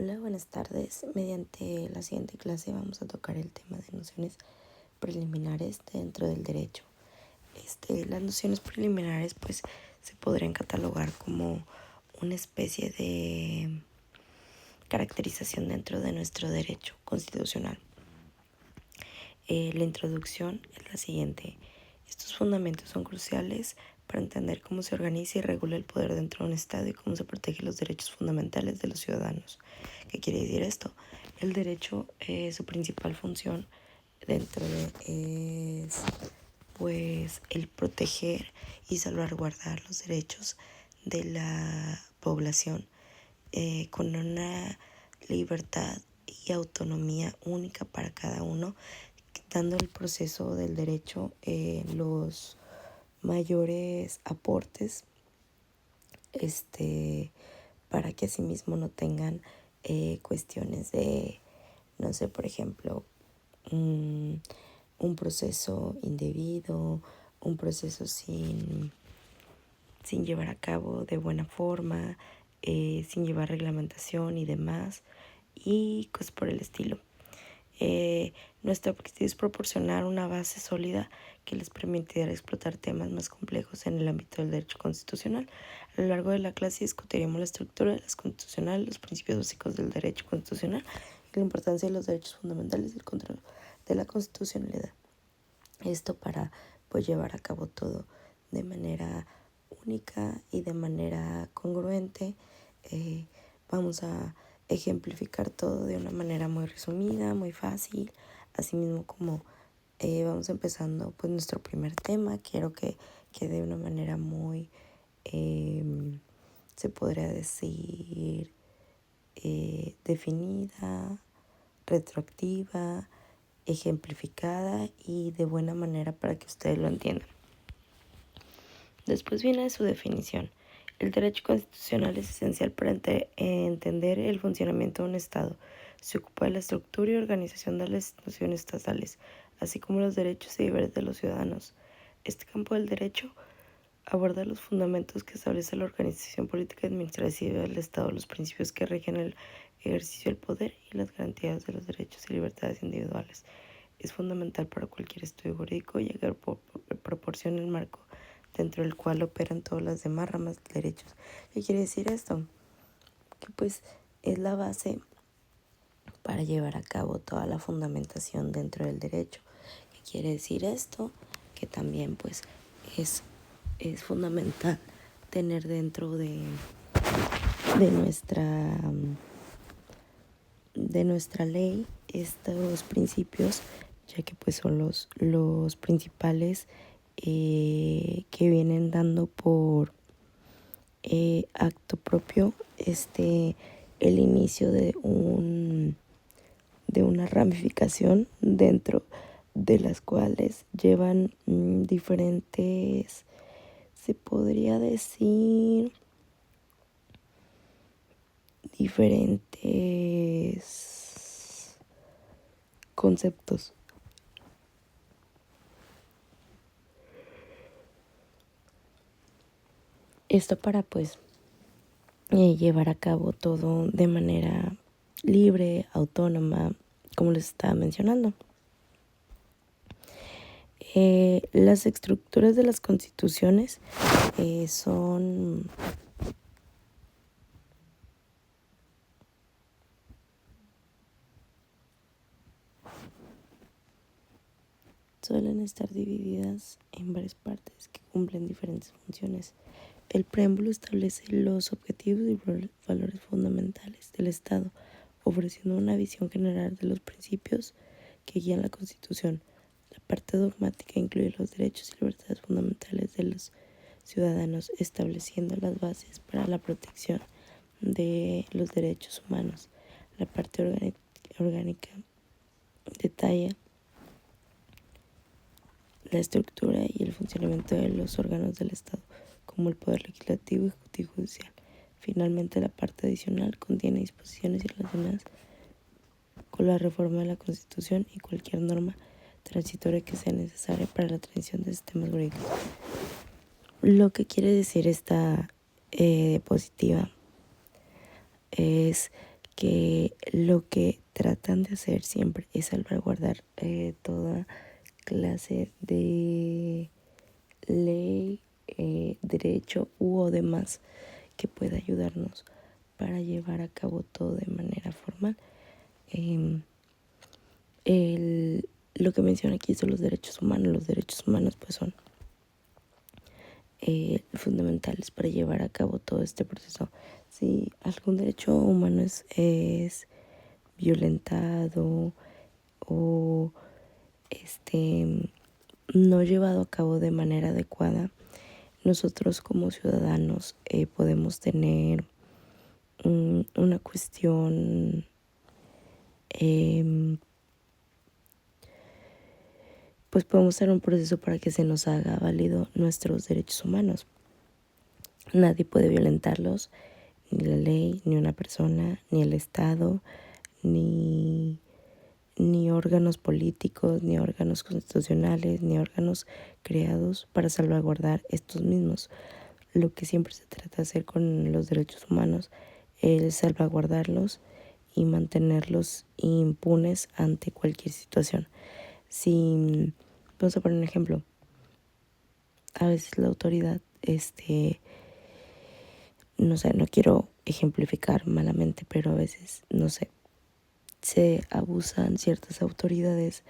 Hola, buenas tardes. Mediante la siguiente clase vamos a tocar el tema de nociones preliminares dentro del derecho. Las nociones preliminares pues se podrían catalogar como una especie de caracterización dentro de nuestro derecho constitucional. La introducción es la siguiente. Estos fundamentos son cruciales para entender cómo se organiza y regula el poder dentro de un Estado y cómo se protegen los derechos fundamentales de los ciudadanos. ¿Qué quiere decir esto? El derecho, su principal función dentro de es pues el proteger y salvaguardar los derechos de la población con una libertad y autonomía única para cada uno, dando el proceso del derecho los mayores aportes para que asimismo no tengan cuestiones de, no sé, por ejemplo, un proceso indebido, un proceso sin llevar a cabo de buena forma, sin llevar reglamentación y demás, y cosas por el estilo. Nuestro objetivo es proporcionar una base sólida que les permitirá explotar temas más complejos en el ámbito del derecho constitucional. A lo largo de la clase discutiremos la estructura de las constitucionales, los principios básicos del derecho constitucional y la importancia de los derechos fundamentales y el control de la constitucionalidad. Esto para pues llevar a cabo todo de manera única y de manera congruente. Vamos a ejemplificar todo de una manera muy resumida, muy fácil. Asimismo como vamos empezando pues nuestro primer tema, quiero que de una manera muy, se podría decir, definida, retroactiva, ejemplificada y de buena manera para que ustedes lo entiendan. Después viene su definición. El derecho constitucional es esencial para entender el funcionamiento de un Estado. Se ocupa de la estructura y organización de las instituciones estatales, así como los derechos y deberes de los ciudadanos. Este campo del derecho aborda los fundamentos que establece la organización política y administrativa del Estado, los principios que rigen el ejercicio del poder y las garantías de los derechos y libertades individuales. Es fundamental para cualquier estudio jurídico ya que proporciona el marco dentro del cual operan todas las demás ramas de derechos. ¿Qué quiere decir esto? Que pues es la base para llevar a cabo toda la fundamentación dentro del derecho. ¿Qué quiere decir esto? Que también pues es fundamental tener dentro de nuestra ley estos principios, ya que pues son los principales que vienen dando por acto propio el inicio de una ramificación dentro de las cuales llevan diferentes, se podría decir, diferentes conceptos. Esto para pues llevar a cabo todo de manera libre, autónoma, como les estaba mencionando. Las estructuras de las constituciones suelen estar divididas en varias partes que cumplen diferentes funciones. El preámbulo establece los objetivos y valores fundamentales del Estado, ofreciendo una visión general de los principios que guían la Constitución. La parte dogmática incluye los derechos y libertades fundamentales de los ciudadanos, estableciendo las bases para la protección de los derechos humanos. La parte orgánica detalla la estructura y el funcionamiento de los órganos del Estado, como el Poder Legislativo, Ejecutivo y Judicial. Finalmente, la parte adicional contiene disposiciones y relacionadas con la reforma de la Constitución y cualquier norma transitoria que sea necesaria para la transición de sistemas jurídicos. Lo que quiere decir esta diapositiva es que lo que tratan de hacer siempre es salvaguardar toda clase de ley, derecho o demás que pueda ayudarnos para llevar a cabo todo de manera formal. Lo que menciona aquí son los derechos humanos. Los derechos humanos pues son fundamentales para llevar a cabo todo este proceso. Si algún derecho humano es violentado o no llevado a cabo de manera adecuada, nosotros como ciudadanos podemos tener una cuestión pues podemos hacer un proceso para que se nos haga válido nuestros derechos humanos. Nadie puede violentarlos, ni la ley, ni una persona, ni el Estado, ni órganos políticos, ni órganos constitucionales, ni órganos creados para salvaguardar estos mismos. Lo que siempre se trata de hacer con los derechos humanos es salvaguardarlos y mantenerlos impunes ante cualquier situación. Si vamos a poner un ejemplo, a veces la autoridad, no sé, no quiero ejemplificar malamente, pero a veces, no sé, se abusan ciertas autoridades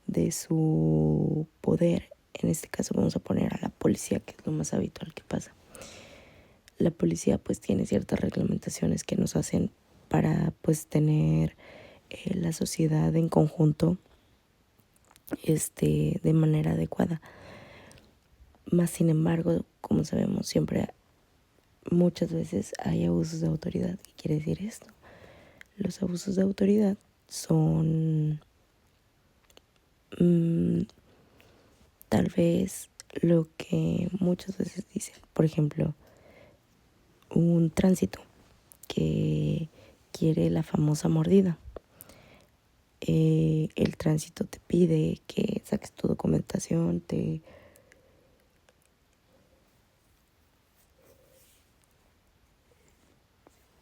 de su poder. En este caso vamos a poner a la policía, que es lo más habitual que pasa. La policía pues tiene ciertas reglamentaciones que nos hacen para pues tener la sociedad en conjunto de manera adecuada. Más sin embargo, como sabemos, siempre muchas veces hay abusos de autoridad. ¿Qué quiere decir esto? Los abusos de autoridad son tal vez lo que muchas veces dicen. Por ejemplo, un tránsito que quiere la famosa mordida. El tránsito te pide que saques tu documentación,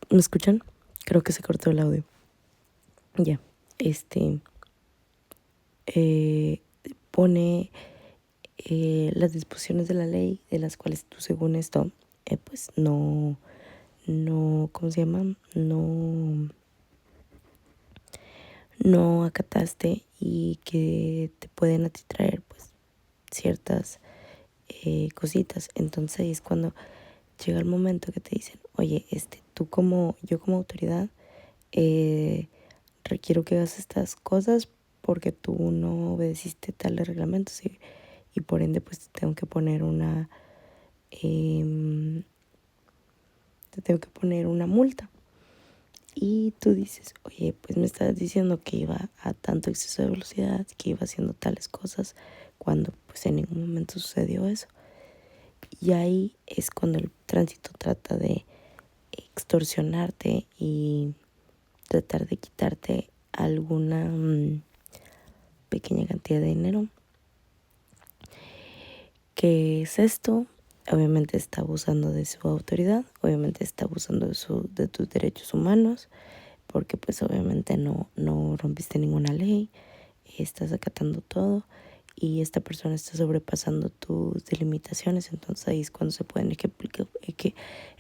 ¿Me escuchan? Creo que se cortó el audio. Ya, pone las disposiciones de la ley de las cuales tú según esto, pues no, ¿cómo se llama? No acataste y que te pueden a ti traer pues ciertas cositas. Entonces ahí es cuando llega el momento que te dicen, oye, yo como autoridad requiero que hagas estas cosas porque tú no obedeciste tales reglamentos y por ende pues te tengo que poner una multa. Y tú dices, oye, pues me estás diciendo que iba a tanto exceso de velocidad, que iba haciendo tales cosas, cuando pues en ningún momento sucedió eso. Y ahí es cuando el tránsito trata de extorsionarte y tratar de quitarte alguna pequeña cantidad de dinero. ¿Qué es esto? Obviamente está abusando de su autoridad, obviamente está abusando de tus derechos humanos, porque pues obviamente no rompiste ninguna ley, estás acatando todo y esta persona está sobrepasando tus delimitaciones. Entonces ahí es cuando se pueden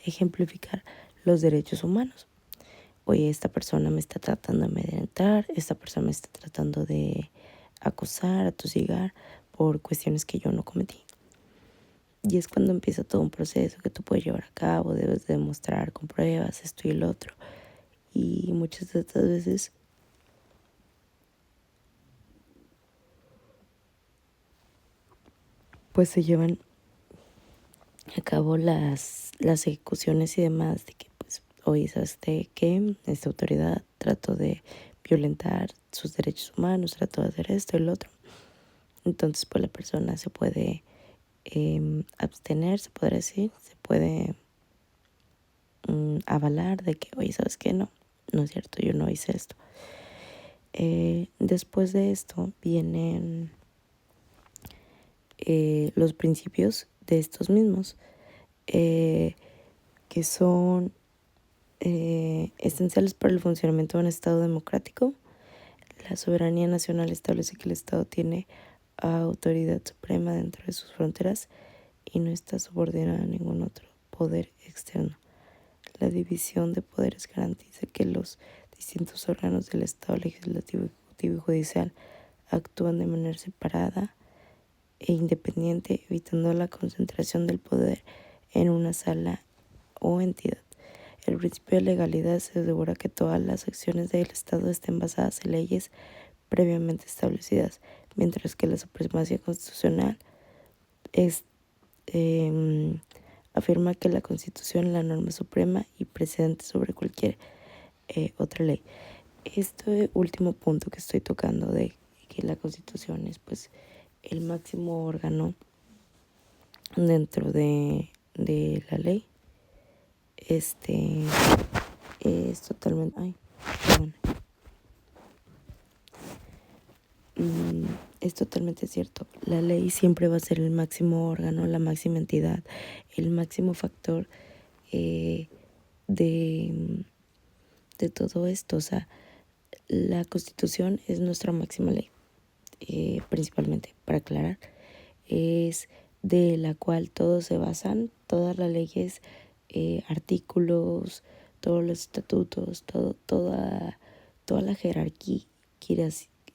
ejemplificar los derechos humanos. Oye, esta persona me está tratando de amedrentar, esta persona me está tratando de acosar, atosigar por cuestiones que yo no cometí. Y es cuando empieza todo un proceso que tú puedes llevar a cabo, debes demostrar con pruebas, esto y el otro. Y muchas de estas veces pues se llevan a cabo las ejecuciones y demás de que pues oye, ¿sabes qué? Esta autoridad trató de violentar sus derechos humanos, trató de hacer esto y lo otro. Entonces pues la persona se puede abstener, se podría decir, se puede avalar de que, oye, ¿sabes qué? No es cierto, yo no hice esto. Después de esto vienen los principios de estos mismos, que son esenciales para el funcionamiento de un Estado democrático. La soberanía nacional establece que el Estado tiene autoridad suprema dentro de sus fronteras y no está subordinado a ningún otro poder externo. La división de poderes garantiza que los distintos órganos del Estado legislativo, ejecutivo y judicial actúan de manera separada e independiente, evitando la concentración del poder en una sala o entidad. El principio de legalidad se asegura que todas las acciones del Estado estén basadas en leyes previamente establecidas, mientras que la supremacía constitucional es, afirma que la Constitución es la norma suprema y precedente sobre cualquier otra ley. Este último punto que estoy tocando de que la Constitución es pues el máximo órgano dentro de la ley, es totalmente es totalmente cierto. La ley siempre va a ser el máximo órgano, la máxima entidad, el máximo factor de todo esto. O sea, la Constitución es nuestra máxima ley, principalmente, para aclarar, es de la cual todos se basan, todas las leyes, artículos, todos los estatutos, toda la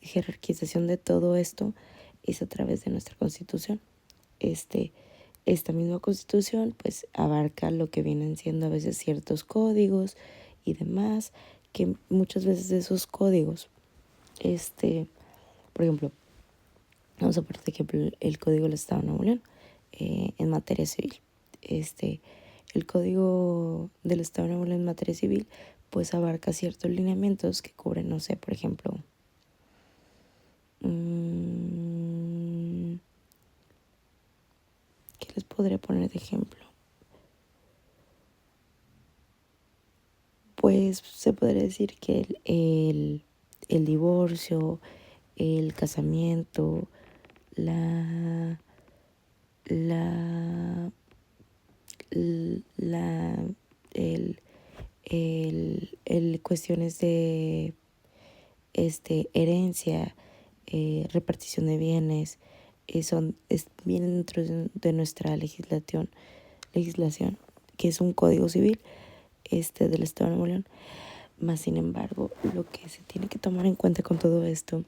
jerarquización de todo esto es a través de nuestra Constitución. Esta misma Constitución pues abarca lo que vienen siendo a veces ciertos códigos y demás, que muchas veces de esos códigos, por ejemplo, vamos a poner de ejemplo el Código del Estado de Nuevo León, en materia civil. El Código del Estado de Nuevo León en materia civil pues abarca ciertos lineamientos que cubren, no sé, por ejemplo, ¿qué les podría poner de ejemplo? Pues se podría decir que el divorcio, el casamiento, la cuestiones de herencia, repartición de bienes, vienen dentro de nuestra legislación, que es un código civil del Estado de Nuevo León. Más sin embargo, lo que se tiene que tomar en cuenta con todo esto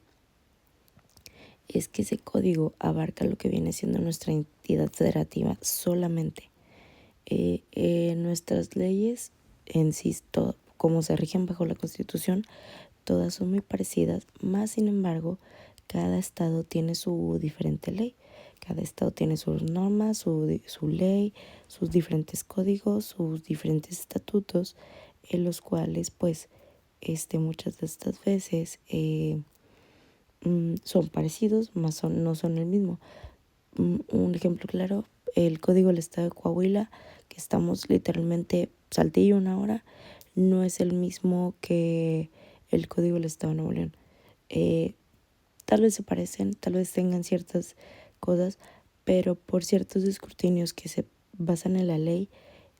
es que ese código abarca lo que viene siendo nuestra entidad federativa solamente. Nuestras leyes en sí, como se rigen bajo la Constitución, todas son muy parecidas, más sin embargo, cada estado tiene su diferente ley. Cada estado tiene sus normas, su ley, sus diferentes códigos, sus diferentes estatutos, en los cuales, pues, muchas de estas veces son parecidos, más no son el mismo. Un ejemplo claro, el código del estado de Coahuila, que estamos literalmente Saltillo una hora, no es el mismo que el código del estado de Nuevo León. Tal vez se parecen, tal vez tengan ciertas cosas, pero por ciertos escrutinios que se basan en la ley,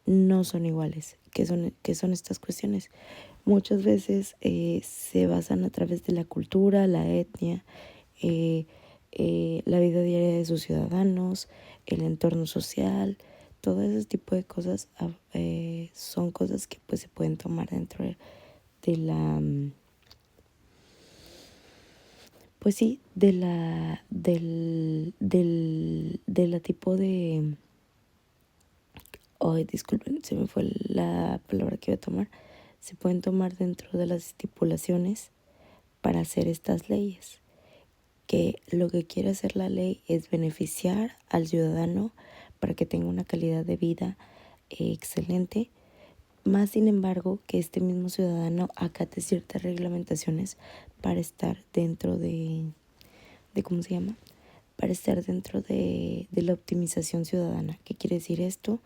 no son iguales. ¿Qué son estas cuestiones? Muchas veces se basan a través de la cultura, la etnia, la vida diaria de sus ciudadanos, el entorno social, todo ese tipo de cosas son cosas que pues se pueden tomar dentro de la pues sí, de la tipo de disculpen, se me fue la palabra que iba a tomar. Se pueden tomar dentro de las estipulaciones para hacer estas leyes, que lo que quiere hacer la ley es beneficiar al ciudadano para que tenga una calidad de vida excelente, más sin embargo que este mismo ciudadano acate ciertas reglamentaciones para estar dentro de ¿cómo se llama? Para estar dentro de la optimización ciudadana. ¿Qué quiere decir esto?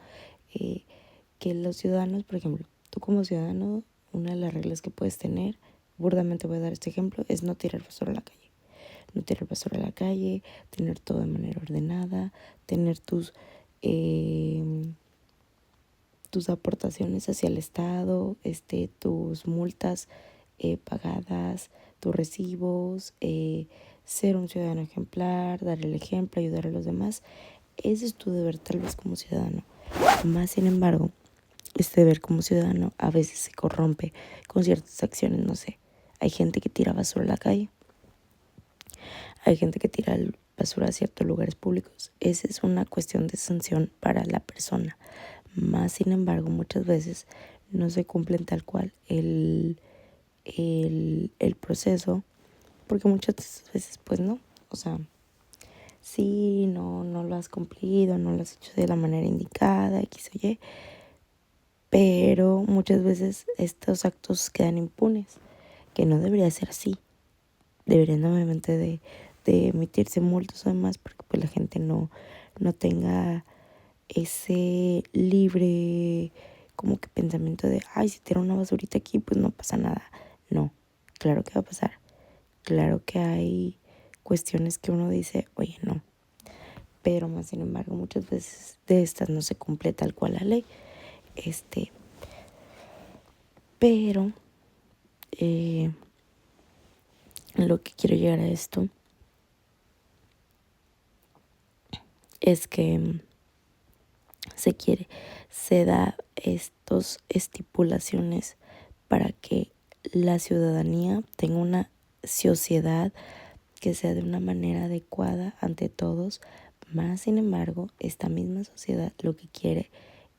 Que los ciudadanos, por ejemplo, tú como ciudadano, una de las reglas que puedes tener, burdamente voy a dar este ejemplo, es no tirar basura a la calle. No tirar basura a la calle, tener todo de manera ordenada, tener tus tus aportaciones hacia el Estado, tus multas pagadas, tus recibos, ser un ciudadano ejemplar, dar el ejemplo, ayudar a los demás. Ese es tu deber tal vez como ciudadano. Más sin embargo, este deber como ciudadano a veces se corrompe con ciertas acciones, no sé. Hay gente que tira basura a la calle, hay gente que tira basura a ciertos lugares públicos. Esa es una cuestión de sanción para la persona. Más sin embargo, muchas veces no se cumplen tal cual el proceso, porque muchas veces pues no, o sea, sí, no lo has cumplido, no lo has hecho de la manera indicada, X o Y, pero muchas veces estos actos quedan impunes, que no debería ser así. Deberían obviamente de emitirse multas o demás, porque pues la gente no tenga ese libre como que pensamiento de, ay, si tiro una basurita aquí, pues no pasa nada. No, claro que va a pasar. Claro que hay cuestiones que uno dice, oye, no. Pero más sin embargo, muchas veces de estas no se cumple tal cual la ley. Pero lo que quiero llegar a esto es que se da estos estipulaciones para que la ciudadanía tenga una sociedad que sea de una manera adecuada ante todos. Más sin embargo, esta misma sociedad lo que quiere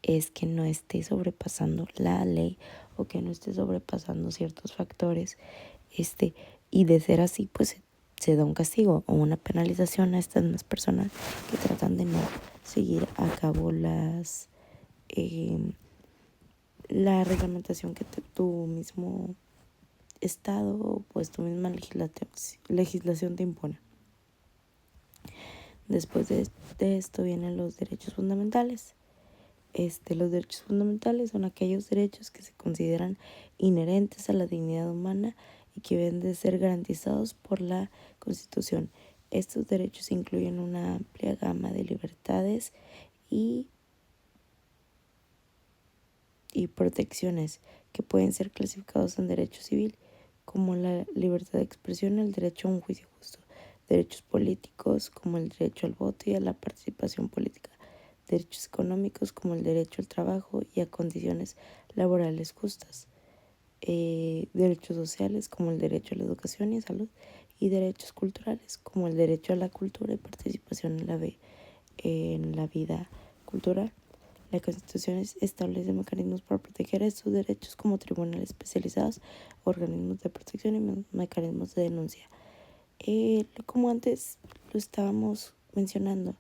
es que no esté sobrepasando la ley o que no esté sobrepasando ciertos factores. Y de ser así, pues se da un castigo o una penalización a estas mismas personas que tratan de no seguir a cabo la reglamentación que tu mismo estado, pues tu misma legislación te impone. Después de esto vienen los derechos fundamentales. Los derechos fundamentales son aquellos derechos que se consideran inherentes a la dignidad humana y que deben de ser garantizados por la Constitución. Estos derechos incluyen una amplia gama de libertades y protecciones que pueden ser clasificados en derecho civil, como la libertad de expresión, el derecho a un juicio justo, derechos políticos como el derecho al voto y a la participación política, derechos económicos como el derecho al trabajo y a condiciones laborales justas, derechos sociales como el derecho a la educación y salud, y derechos culturales como el derecho a la cultura y participación en la vida cultural. La Constitución establece mecanismos para proteger estos derechos como tribunales especializados, organismos de protección y mecanismos de denuncia. Como antes lo estábamos mencionando,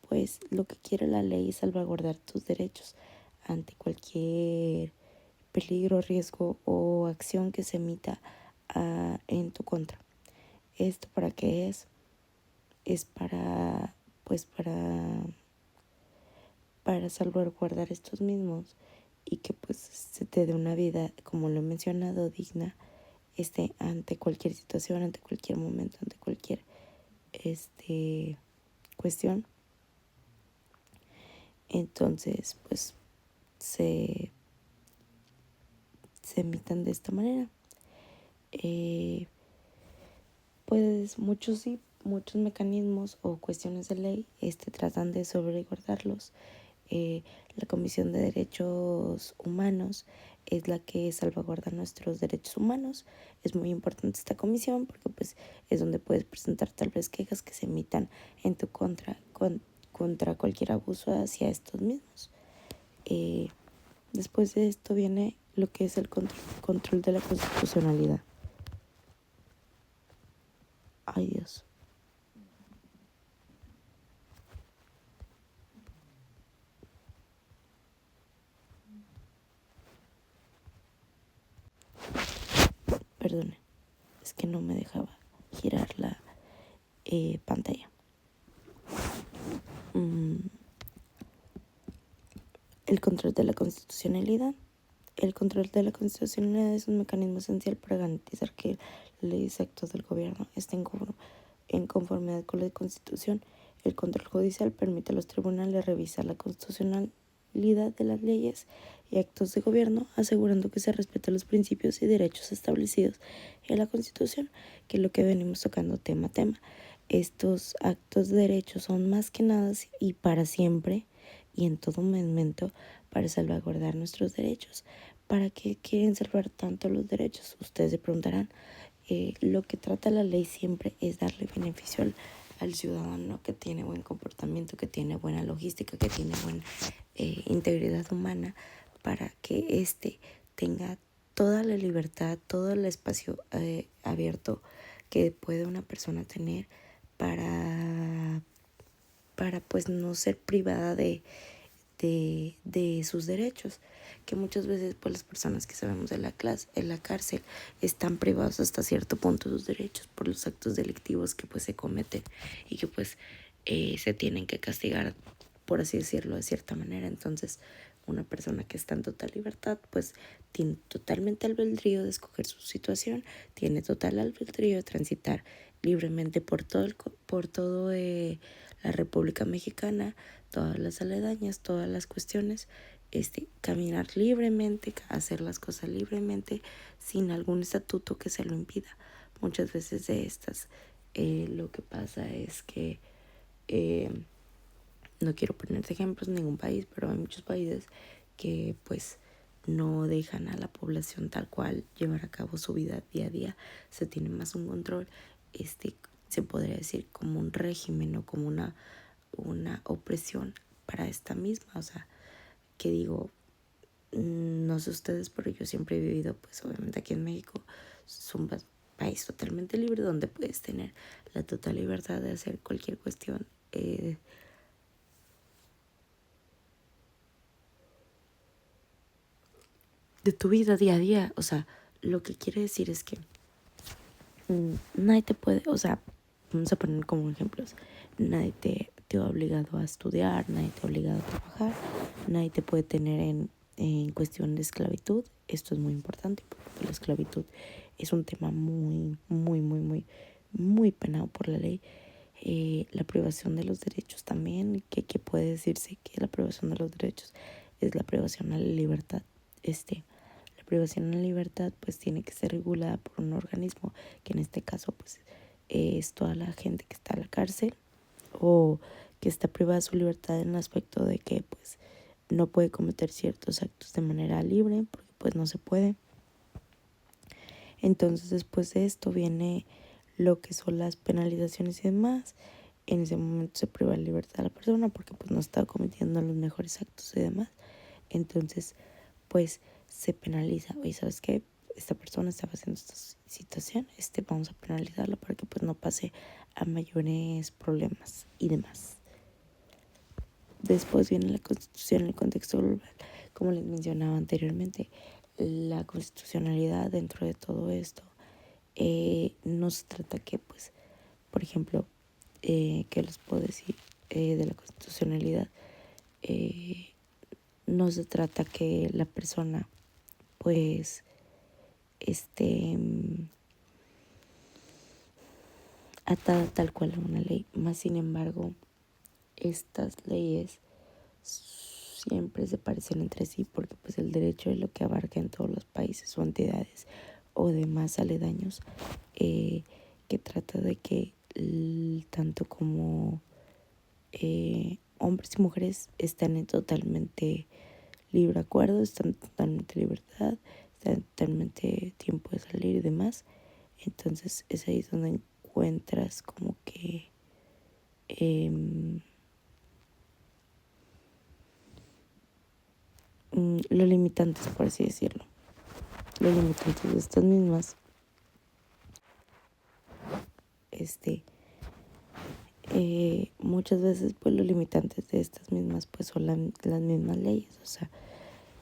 pues lo que quiere la ley es salvaguardar tus derechos ante cualquier peligro, riesgo o acción que se emita en tu contra. ¿Esto para qué es? Es para salvaguardar estos mismos y que pues se te dé una vida, como lo he mencionado, digna, ante cualquier situación, ante cualquier momento, ante cualquier cuestión. Entonces, pues se emitan de esta manera. Pues muchos mecanismos o cuestiones de ley tratan de sobreguardarlos. La Comisión de Derechos Humanos es la que salvaguarda nuestros derechos humanos. Es muy importante esta comisión porque pues es donde puedes presentar tal vez quejas que se emitan en tu contra cualquier abuso hacia estos mismos. Después de esto viene lo que es el control de la constitucionalidad. Ay, Dios. Perdone, es que no me dejaba girar la pantalla. El control de la constitucionalidad. El control de la constitucionalidad es un mecanismo esencial para garantizar que leyes y actos del gobierno estén en conformidad con la Constitución. El control judicial permite a los tribunales revisar la constitucionalidad de las leyes y actos de gobierno, asegurando que se respeten los principios y derechos establecidos en la Constitución, que es lo que venimos tocando tema a tema. Estos actos de derechos son más que nada y para siempre y en todo momento para salvaguardar nuestros derechos. ¿Para qué quieren salvar tanto los derechos? Ustedes se preguntarán. Lo que trata la ley siempre es darle beneficio al ciudadano que tiene buen comportamiento, que tiene buena logística, que tiene buena integridad humana, para que éste tenga toda la libertad, todo el espacio abierto que puede una persona tener para pues no ser privada de sus derechos, que muchas veces pues las personas que sabemos de en la cárcel están privados hasta cierto punto de sus derechos por los actos delictivos que pues se cometen y que pues se tienen que castigar, por así decirlo, de cierta manera. Entonces una persona que está en total libertad pues tiene totalmente albedrío de escoger su situación, tiene total albedrío de transitar libremente por todo la República Mexicana, todas las aledañas, todas las cuestiones, caminar libremente, hacer las cosas libremente, sin algún estatuto que se lo impida. Muchas veces de estas, lo que pasa es que, no quiero poner ejemplos en ningún país, pero hay muchos países que pues no dejan a la población tal cual llevar a cabo su vida día a día, se tiene más un control, se podría decir como un régimen o como una opresión para esta misma, o sea, que digo, no sé ustedes, pero yo siempre he vivido pues obviamente aquí en México, es un país totalmente libre donde puedes tener la total libertad de hacer cualquier cuestión de tu vida día a día. O sea, lo que quiere decir es que nadie te puede, o sea, vamos a poner como ejemplos, nadie te ha obligado a estudiar, nadie te ha obligado a trabajar, nadie te puede tener en cuestión de esclavitud. Esto es muy importante porque la esclavitud es un tema muy penado por la ley. La privación de los derechos también, que puede decirse que la privación de los derechos es la privación a la libertad. La privación a la libertad pues tiene que ser regulada por un organismo, que en este caso pues es toda la gente que está en la cárcel o que está privada de su libertad en el aspecto de que pues no puede cometer ciertos actos de manera libre porque pues no se puede. Entonces después de esto viene lo que son las penalizaciones y demás. En ese momento se priva la libertad a la persona porque pues no está cometiendo los mejores actos y demás. Entonces pues se penaliza. Oye, ¿sabes qué? Esta persona estaba haciendo esta situación, vamos a penalizarla para que pues no pase a mayores problemas y demás. Después viene la Constitución en el contexto global. Como les mencionaba anteriormente, la constitucionalidad dentro de todo esto no se trata que, pues, por ejemplo, ¿qué les puedo decir de la constitucionalidad? No se trata que la persona, pues, esté atada tal cual a una ley. Más sin embargo, estas leyes siempre se parecen entre sí porque pues el derecho es lo que abarca en todos los países o entidades o demás aledaños, que trata de que tanto como hombres y mujeres están en totalmente libre acuerdo, están en totalmente libertad, están en totalmente tiempo de salir y demás. Entonces es ahí donde encuentras como que los limitantes, por así decirlo, los limitantes de estas mismas, muchas veces pues los limitantes de estas mismas pues son las mismas leyes. O sea,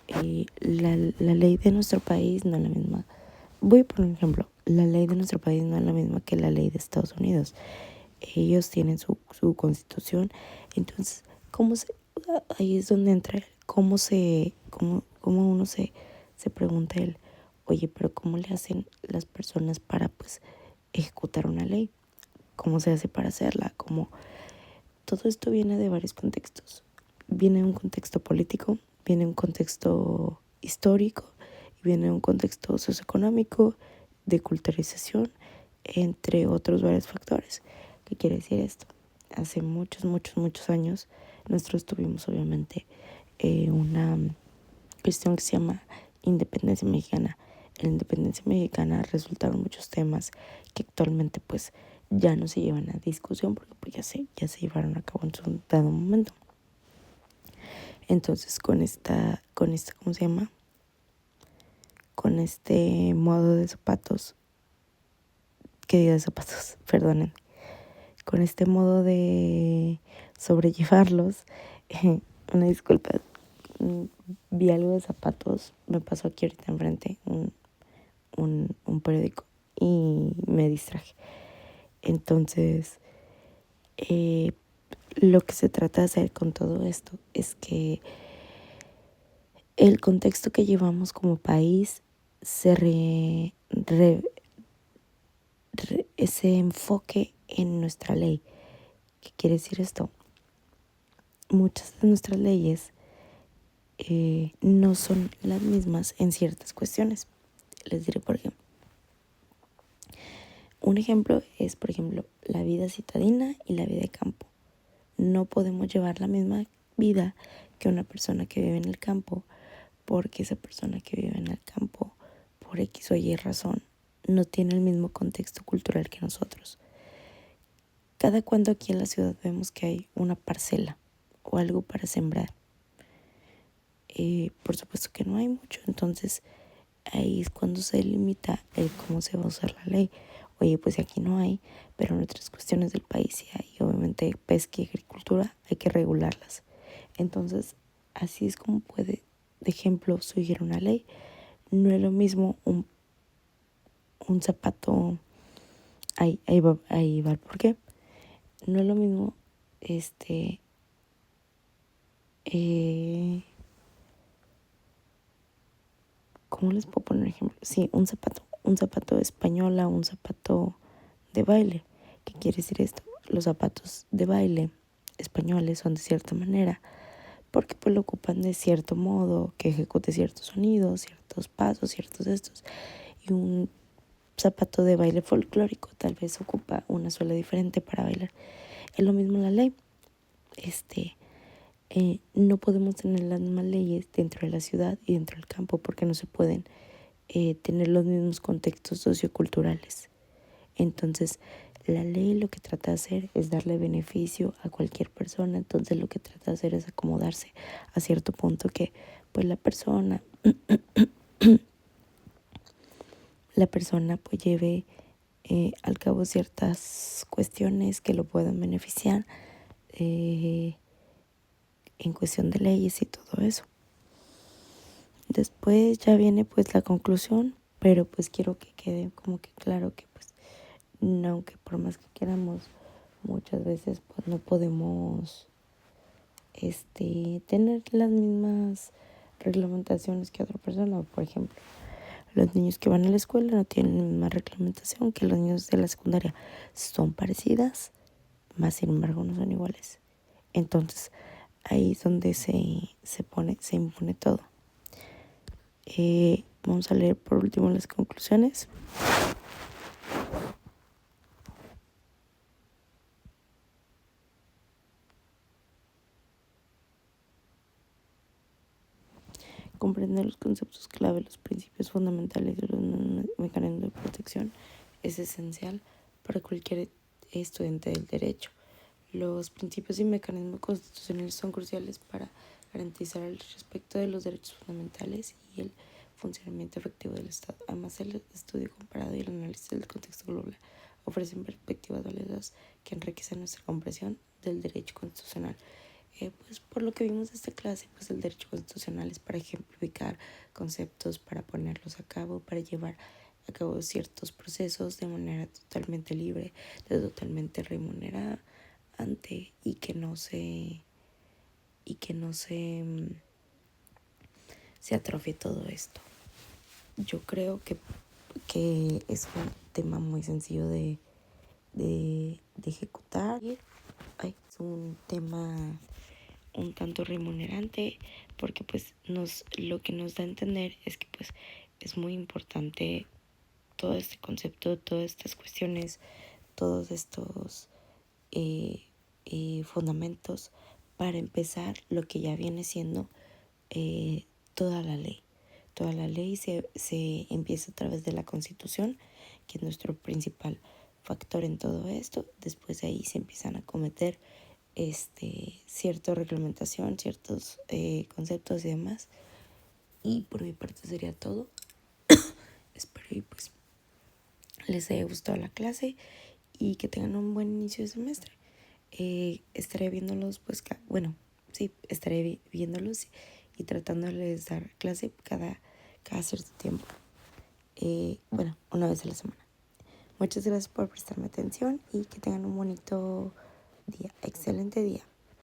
la ley de nuestro país no es la misma. Voy por un ejemplo, la ley de nuestro país no es la misma que la ley de Estados Unidos. Ellos tienen su constitución. Entonces, ahí es donde entra cómo uno se pregunta él, oye, pero ¿cómo le hacen las personas para pues ejecutar una ley? ¿Cómo se hace para hacerla? Todo esto viene de varios contextos. viene un contexto político, viene un contexto histórico y viene un contexto socioeconómico, de culturalización, entre otros varios factores. ¿Qué quiere decir esto? Hace muchos años nosotros tuvimos obviamente una cuestión que se llama independencia mexicana. En la independencia mexicana resultaron muchos temas que actualmente pues ya no se llevan a discusión porque pues ya se llevaron a cabo en su dado momento. Entonces ¿cómo se llama? Con este modo de zapatos, perdonen, con este modo de sobrellevarlos, una disculpa, vi algo de zapatos, me pasó aquí ahorita enfrente un periódico y me distraje. Entonces, lo que se trata de hacer con todo esto es que el contexto que llevamos como país se enfoque en nuestra ley. ¿Qué quiere decir esto? Muchas de nuestras leyes no son las mismas en ciertas cuestiones. Les diré por ejemplo. Un ejemplo es, por ejemplo, la vida citadina y la vida de campo. No podemos llevar la misma vida que una persona que vive en el campo, porque esa persona que vive en el campo, por X o Y razón, no tiene el mismo contexto cultural que nosotros. Cada cuando aquí en la ciudad vemos que hay una parcela o algo para sembrar. Por supuesto que no hay mucho, entonces ahí es cuando se limita el cómo se va a usar la ley. Oye, pues aquí no hay, pero en otras cuestiones del país sí hay. Obviamente pesca y agricultura hay que regularlas. Entonces, así es como puede, de ejemplo, surgir una ley. No es lo mismo un zapato, ahí va el porqué. No es lo mismo, ¿cómo les puedo poner un ejemplo? Sí, un zapato de española, un zapato de baile. ¿Qué quiere decir esto? Los zapatos de baile españoles son de cierta manera, porque pues lo ocupan de cierto modo, que ejecute ciertos sonidos, ciertos pasos, ciertos estos. Y un zapato de baile folclórico tal vez ocupa una suela diferente para bailar. Es lo mismo la ley. No podemos tener las mismas leyes dentro de la ciudad y dentro del campo porque no se pueden tener los mismos contextos socioculturales. Entonces, la ley lo que trata de hacer es darle beneficio a cualquier persona. Entonces, lo que trata de hacer es acomodarse a cierto punto que, pues, la persona pues lleve al cabo ciertas cuestiones que lo puedan beneficiar en cuestión de leyes y todo eso. Después ya viene pues la conclusión, pero pues quiero que quede como que claro que pues no, aunque por más que queramos, muchas veces pues no podemos tener las mismas reglamentaciones que otra persona. Por ejemplo, los niños que van a la escuela no tienen la misma reglamentación que los niños de la secundaria. Son parecidas, más sin embargo no son iguales. Entonces ahí es donde se impone todo. Vamos a leer por último las conclusiones. Comprender los conceptos clave, los principios fundamentales y los mecanismos de protección es esencial para cualquier estudiante del derecho. Los principios y mecanismos constitucionales son cruciales para garantizar el respeto de los derechos fundamentales y el funcionamiento efectivo del Estado. Además, el estudio comparado y el análisis del contexto global ofrecen perspectivas valiosas que enriquecen nuestra comprensión del derecho constitucional. Pues por lo que vimos de esta clase, pues el derecho constitucional es para ejemplificar conceptos, para ponerlos a cabo, para llevar a cabo ciertos procesos de manera totalmente libre, totalmente remunerada y que no se se atrofie todo esto. Yo creo que es un tema muy sencillo de ejecutar. Es un tema un tanto remunerante, porque pues lo que nos da a entender es que pues es muy importante todo este concepto, todas estas cuestiones, todos estos fundamentos para empezar lo que ya viene siendo toda la ley. Toda la ley se empieza a través de la Constitución, que es nuestro principal factor en todo esto. Después de ahí se empiezan a cometer cierta reglamentación, ciertos conceptos y demás. Y por mi parte sería todo. Espero y pues les haya gustado la clase y que tengan un buen inicio de semestre. Estaré viéndolos, pues, estaré viéndolos y tratándoles de dar clase cada cierto tiempo. Una vez a la semana. Muchas gracias por prestarme atención y que tengan un bonito día, excelente día.